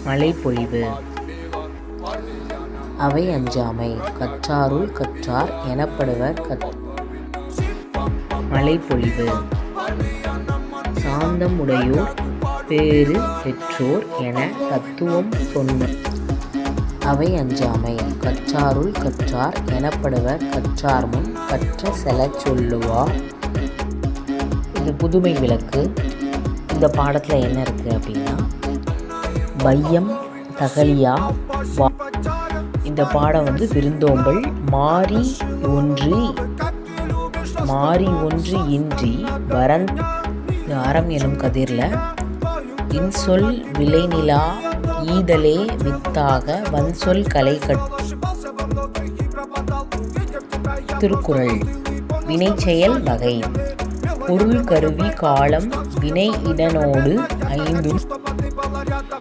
மழை பொழிவு. அவை அஞ்சாமை. கற்றாருள் கற்றார் எனப்படுவர் மழை பொழிவு. சாந்தம் உடையோர் பேறு பெற்றோர் என தத்துவம் சொன்ன. அவை அஞ்சாமை. கற்றாருள் கற்றார் எனப்படுவர் கற்றார்முன் கற்ற செலச் சொல்லுவார். இது புதுமை விளக்கு. இந்த பாடத்தில் என்ன இருக்குது அப்படின்னா, பையம் தகலியா. இந்த பாடம் விருந்தோம்பல் மாறி ஒன்று இன்றி வரன் அறம் எனும் கதிரில் இன்சொல் விளைநிலா ஈதலே வித்தாக வன்சொல் கலை திருக்குறள். வினைச்செயல் வகை. பொருள் கருவி காலம் வினை இடனோடு ஐந்தும்